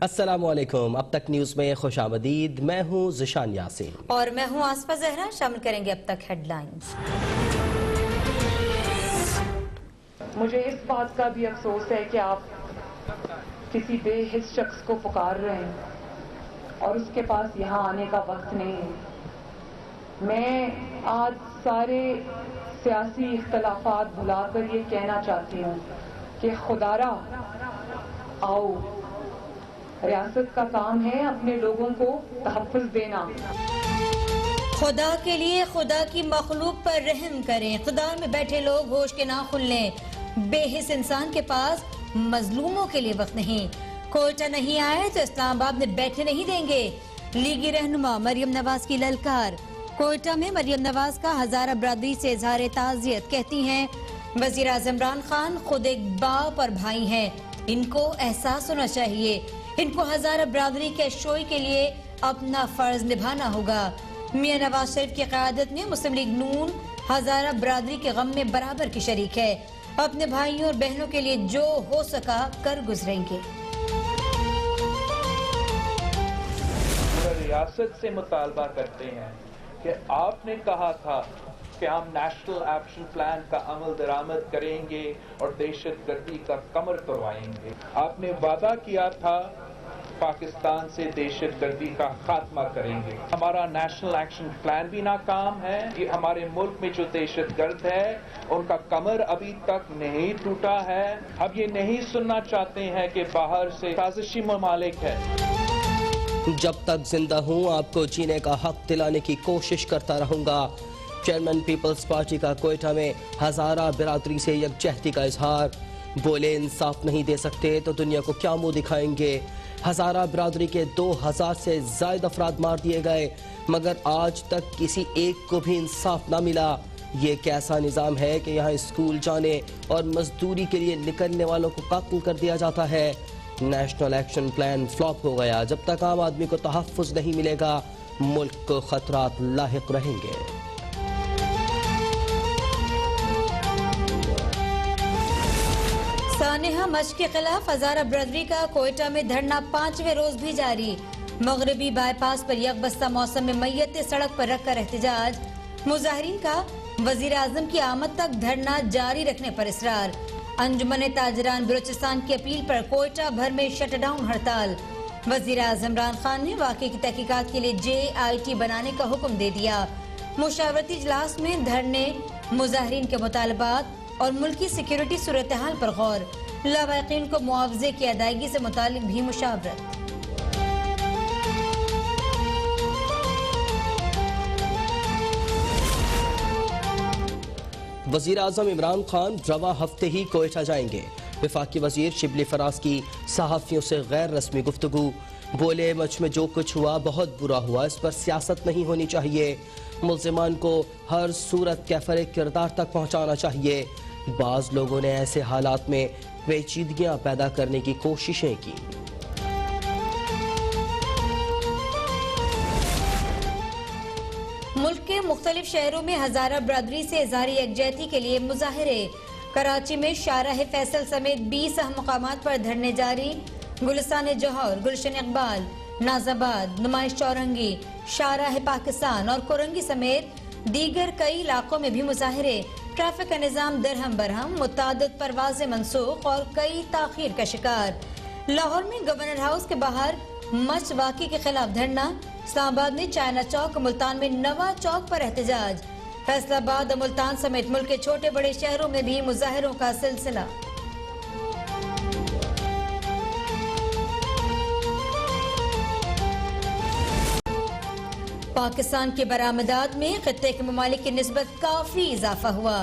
अस्सलामुअलैकुम। अब तक न्यूज में खुशामदीद। मैं हूँ ज़िशान यासीन और मैं हूँ आसफा जहरा। शामिल करेंगे अब तक हेडलाइंस। मुझे इस बात का भी अफसोस है कि आप किसी बेहिस शख्स को पुकार रहे हैं और उसके पास यहाँ आने का वक्त नहीं है। मैं आज सारे सियासी इख्तलाफात भुलाकर ये कहना चाहती हूँ कि खुदारा आओ, रियासत का काम है अपने लोगों को तहफ़्फ़ुज़ देना। खुदा के लिए खुदा की मखलूक पर रहम करें। इक़्तिदार में बैठे लोग होश के ना खुल लें। बेहिस इंसान के पास मजलूमों के लिए वक्त नहीं। कोयटा नहीं आए तो इस्लामाबाद में बैठने नहीं देंगे। लीगी रहनुमा मरियम नवाज की ललकार। कोयटा में मरियम नवाज का हजारा बरादरी से इजहार ताज़ियत। कहती हैं वज़ीर आज़म इमरान खान खुद एक बाप और भाई हैं, इनको एहसास होना चाहिए। इनको हजारा बरादरी के शोई के लिए अपना फर्ज निभाना होगा। मियां नवाज शरीफ की क़यादत में मुस्लिम लीग नून हजारा बरादरी के गम में बराबर की शरीक है। अपने भाइयों और बहनों के लिए जो हो सका कर गुजरेंगे। रियासत से मुतालबा करते हैं कि आपने कहा था कि हम नेशनल एक्शन प्लान का अमल दरामद करेंगे और दहशतगर्दी का कमर तोड़वाएंगे। आपने वादा किया था पाकिस्तान से दहशतगर्दी का खात्मा करेंगे। हमारा नेशनल एक्शन प्लान भी नाकाम है। कि हमारे मुल्क में जो दहशतगर्द है उनका कमर अभी तक नहीं टूटा है। अब ये नहीं सुनना चाहते हैं कि बाहर से साजिशी ममालिक है। जब तक जिंदा हूँ आपको जीने का हक दिलाने की कोशिश करता रहूंगा। चेयरमैन पीपल्स पार्टी का कोयटा में हजारा बिरादरी से यकजहती का इजहार। बोले इंसाफ नहीं दे सकते तो दुनिया को क्या मुंह दिखाएंगे। हजारा बिरादरी के 2000 से ज्यादा अफराद मार दिए गए मगर आज तक किसी एक को भी इंसाफ ना मिला। ये कैसा निज़ाम है कि यहाँ स्कूल जाने और मजदूरी के लिए निकलने वालों को कत्ल कर दिया जाता है। नेशनल एक्शन प्लान फ्लॉप हो गया। जब तक आम आदमी को तहफ़्फ़ुज़ नहीं मिलेगा मुल्क को खतरात लाहिक रहेंगे। सानेहा मश के खिलाफ हजारा बरादरी का कोयटा में धरना 5वें रोज भी जारी। मगरबी बाईपास पर यकबस्ता मौसम में मैयत सड़क पर रखकर एहतजाज। मुजाहिरीन का वजीर आजम की आमद तक धरना जारी रखने पर इसरार। अंजुमन ताजरान बलूचिस्तान की अपील पर कोयटा भर में शटडाउन हड़ताल। वजीर आजम इमरान खान ने वाक़े की तहकीकात के लिए JIT बनाने का हुक्म दे दिया। मुशावरती इजलास में धरने, मुजाहिरीन के मुतालबात और मुल्की सिक्योरिटी सूरत हाल पर गौर। लावाकिन को मुआवजे की अदायगी से मुतालिक भी मुशावरत। वज़ीर आज़म इमरान खान रवा हफ्ते ही कोयटा जाएंगे। वफाकी वज़ीर शिबली फराज की सहाफ़ियों से गैर रस्मी गुफ्तगू। बोले मुझ में जो कुछ हुआ बहुत बुरा हुआ, इस पर सियासत नहीं होनी चाहिए। मुल्ज़िमान को हर सूरत कैफर किरदार तक पहुँचाना चाहिए। बाज़ लोगों ने ऐसे हालात में पेचीदगियाँ पैदा करने की कोशिशें की। मुल्क के मुख्तलिफ शहरों में हजारा बरादरी से इज़हार यकजहती के लिए मुजाहिरे। कराची में शाहराह फैसल समेत 20 अहम मकामात पर धरने जारी। गुलिस्तान जौहर, गुलशन इकबाल, नाजाबाद, नुमाइश चौरंगी, शाहराह पाकिस्तान और कोरंगी समेत दीगर कई इलाकों में भी मुजाहिरे। ट्रैफिक का निज़ाम दरहम बरहम, मुतादिद परवाज़ें मनसूख और कई ताख़ीर का शिकार। लाहौर में गवर्नर हाउस के बाहर मच वाक़े के खिलाफ धरना। इस्लामाबाद में चाइना चौक, मुल्तान में नवा चौक पर एहतजाज। फैसलाबाद और मुल्तान समेत मुल्क के छोटे बड़े शहरों में भी मुजाहिरों का सिलसिला। पाकिस्तान के बरामदात में खित्ते के ममालिक की निस्बत काफी इजाफा हुआ।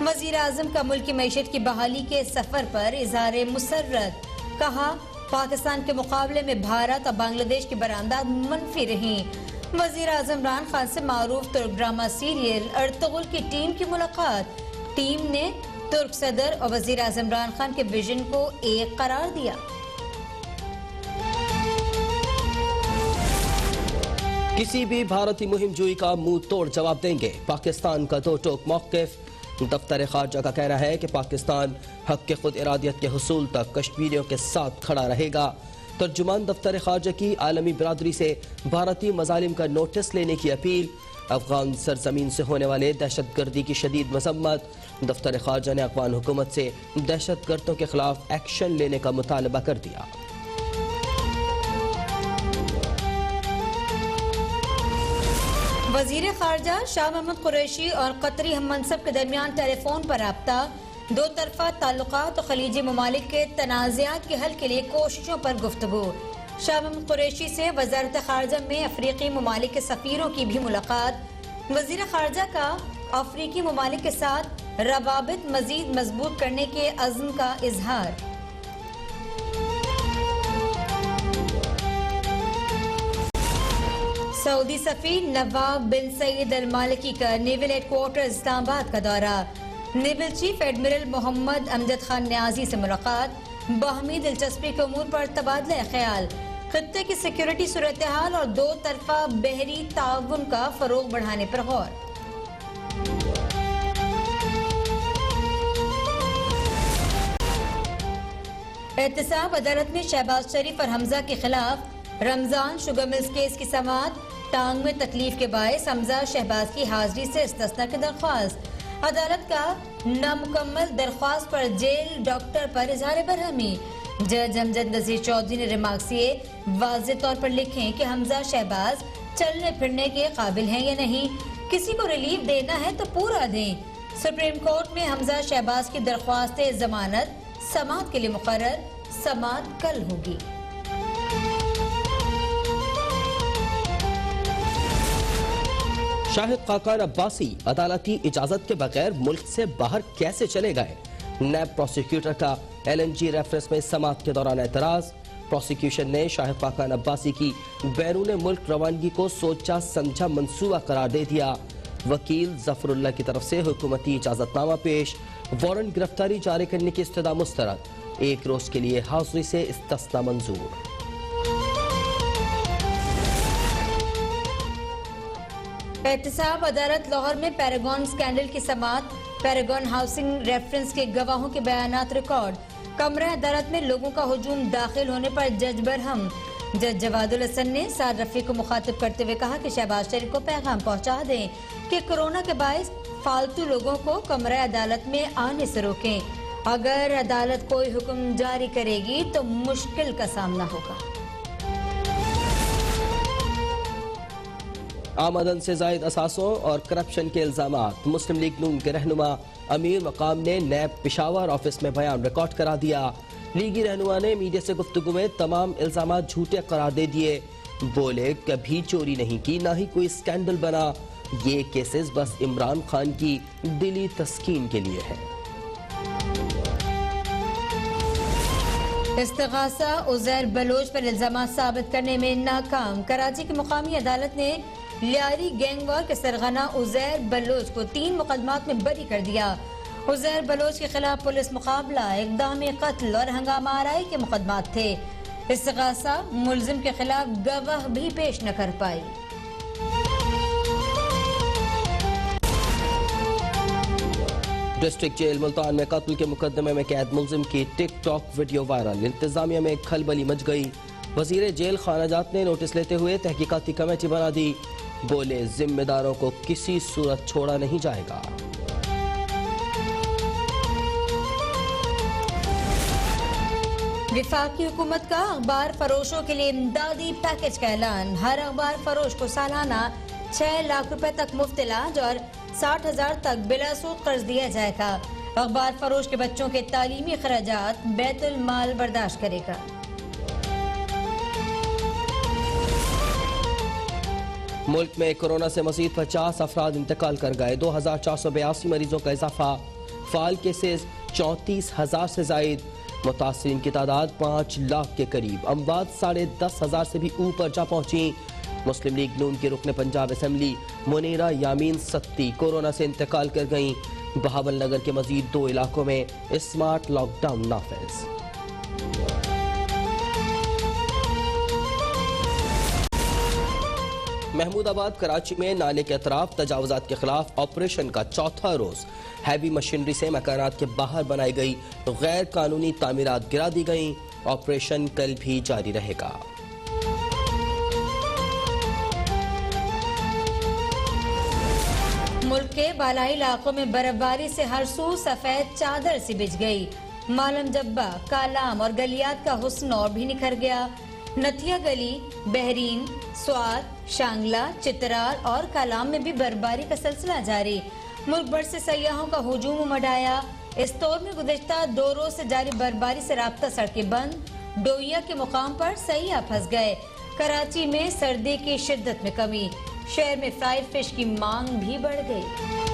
वजीर आजम का मुल्क की मईशत की बहाली के सफर पर इजहार मुसर्रत। कहा पाकिस्तान के मुकाबले में भारत और बांग्लादेश की बरामदात मनफी रही। वजीर आजम इमरान खान से मारूफ तुर्क ड्रामा सीरियल अर्तुगरुल की टीम की मुलाकात। टीम ने तुर्क सदर और वजीर आजम इमरान खान के विजन को एक करार दिया। किसी भी भारतीय मुहिम जुई का मुंह तोड़ जवाब देंगे। पाकिस्तान का दो टोक मौक़िफ़। दफ्तर खारजा का कहना है कि पाकिस्तान हक के खुद इरादियत के हुसूल तक कश्मीरियों के साथ खड़ा रहेगा। तर्जुमान दफ्तर खारजा की आलमी बिरादरी से भारतीय मजालिम का नोटिस लेने की अपील। अफगान सरजमीन से होने वाले दहशत गर्दी की शदीद मजम्मत। दफ्तर खारजा ने अफगान हुकूमत से दहशत गर्दों के खिलाफ एक्शन लेने का मुतालबा कर दिया। वजीर खारजा शाह महमूद कुरैशी और कतरी हम मनसब के दरमियान टेलीफोन पर राब्ता, दो तरफा ताल्लुकात और खलीजी ममालिक के तनाज़ात के हल के लिए कोशिशों पर गुफ्तगू। शाह महमूद कुरैशी से वजारत खारजा में अफ्रीकी ममालिक के सफ़ीरों की भी मुलाकात। वजीर खारजा का अफ्रीकी ममालिक के साथ रवाबित मजीद मजबूत करने के अज़्म का इजहार। सऊदी सफ़ीर नवाब बिन सईद अल मालिकी का नेवल हेडक्वार्टर इस्लामाबाद का दौरा। Naval chief admiral Mohammad Amjad Khan Niazi से मुलाकात। बाहमी दिलचस्पी के उमूर पर तबादला ख्याल। खित्ते की सिक्योरिटी सूरत हाल और दो तरफा बहरी ताउन का फरोग बढ़ाने पर गौर। एहतसाब अदालत में शहबाज शरीफ और हमजा के खिलाफ रमजान शुगर मिल्स केस की समाअत। टांग में तकलीफ के बायस हमजा शहबाज की हाजिरी से इस्तिस्ना की दरख्वास्त। अदालत का नामुकम्मल दरख्वास्त पर जेल डॉक्टर पर इजहार बरहमी। जज अमजद नजीर चौधरी ने रिमार्क्स किए, वाज़ेह तौर पर लिखें कि हमजा शहबाज चलने फिरने के काबिल हैं या नहीं। किसी को रिलीफ देना है तो पूरा दें। सुप्रीम कोर्ट में हमजा शहबाज की दरख्वास्त जमानत समाअत के लिए मुकर्रर। समाअत कल होगी। शाहिद खाकान अब्बासी अदालती इजाजत के बगैर मुल्क से बाहर कैसे चले गए। नैब प्रोसिक्यूटर का LNG रेफरेंस में समाअत के दौरान एतराज। प्रोसिक्यूशन ने शाहिद खाकान अब्बासी की बैरून मुल्क रवानगी को सोचा समझा मंसूबा करार दे दिया। वकील जफरुल्लाह की तरफ से हुकूमती इजाजतनामा पेश। वारंट गिरफ्तारी जारी करने की इस्तदा मुस्तरद। एक रोज के लिए हाजिरी से इस्तिस्ना मंजूर। एहतसाब अदालत लाहौर में पैरागॉन स्कैंडल की समाअत। पैरागॉन हाउसिंग रेफरेंस के गवाहों के बयानात रिकॉर्ड। कमरा अदालत में लोगों का हुजूम दाखिल होने पर जज बरहम। जज जवादुल हसन ने साद रफी को मुखातिब करते हुए कहा कि शहबाज शरीफ को पैगाम पहुंचा दें कि कोरोना के बायस फालतू लोगों को कमरा अदालत में आने से रोकें। अगर अदालत कोई हुक्म जारी करेगी तो मुश्किल का सामना होगा। आमदन से जायद असासों और करप्शन के इल्जामात। मुस्लिम लीग नून के रहनुमा अमीर मकाम ने नैब पेशावर ऑफिस में बयान रिकॉर्ड करा दिया। लीगी रहनुमा ने मीडिया से गुफ्तगू में तमाम इल्जामात झूठे करार दे दिए। बोले कभी चोरी नहीं की, ना ही कोई स्कैंडल बना। ये केसेस बस इमरान खान की दिली तस्कीन के लिए है। इस्तिगासा उज़ैर बलोच पर इल्जाम साबित करने में नाकाम। कराची की मुकामी अदालत ने लियारी गैंगवार के सरगना उज़ैर बलोच को 3 मुकदमात में बरी कर दिया। उज़ैर बलोच के खिलाफ पुलिस मुकाबला, इक़दाम कत्ल और हंगामा आराई के मुकदमात थे। इस्तिगासा मुल्जिम के खिलाफ गवाह भी पेश न कर पाई। डिस्ट्रिक्ट जेल मुल्तान में कत्ल के मुकदमे में कैद मुल्जिम की टिकटॉक वीडियो वायरल। इंतजामिया में खलबली मच गई। वजीर जेल खानाजात ने नोटिस लेते हुए तहकीकाती कमेटी बना दी। बोले जिम्मेदारों को किसी सूरत छोड़ा नहीं जाएगा। विफाकी हुकूमत का अखबार फरोशों के लिए इमदादी पैकेज का ऐलान। हर अखबार फरोश को सालाना 6 लाख रुपए तक मुफ्त इलाज और 60,000 तक बिला सूद कर्ज दिया जाएगा। अखबार फरोश के बच्चों के तालीमी खर्चात बैतुल माल बर्दाश्त करेगा। मुल्क में कोरोना से मजीद 50 अफराद इंतकाल कर गए। 2,482 मरीजों का इजाफा। फाल केसेस 34,000 से जायद। मुतासरीन की तादाद 5 लाख के करीब। अमवात 10,500 से भी ऊपर जा पहुंची। मुस्लिम लीग नून की रुकन पंजाब असम्बली मुनीरा यामीन सत्ती कोरोना से इंतकाल कर गईं। बहावल नगर के मजीद 2 इलाकों में स्मार्ट लॉकडाउन नाफिज। महमूदाबाद कराची में नाले के अतराफ तजावुजात के खिलाफ ऑपरेशन का चौथा रोज। हैवी मशीनरी से मकानात के बाहर बनाई गई गैर कानूनी तामीरात गिरा दी गई। ऑपरेशन कल भी जारी रहेगा। मुल्क के बालाई इलाकों में बर्फबारी से हर सू सफेद चादर सी बिछ गई। मालम जब्बा, कालाम और गलियात का हुस्न और भी निखर गया। नथिया गली, बहरीन, स्वात, शांगला, चित्रार और कालाम में भी बर्फबारी का सिलसिला जारी। मुल्क भर से सयाहों का हुजूम उमड़ आया। इस दौर में गुज़िश्ता 2 रोज से जारी बर्फबारी से राब्ता सड़कें बंद। डोइया के मुकाम पर सयाह फंस गए। कराची में सर्दी की शिद्दत में कमी। शहर में फ्राइड फिश की मांग भी बढ़ गई।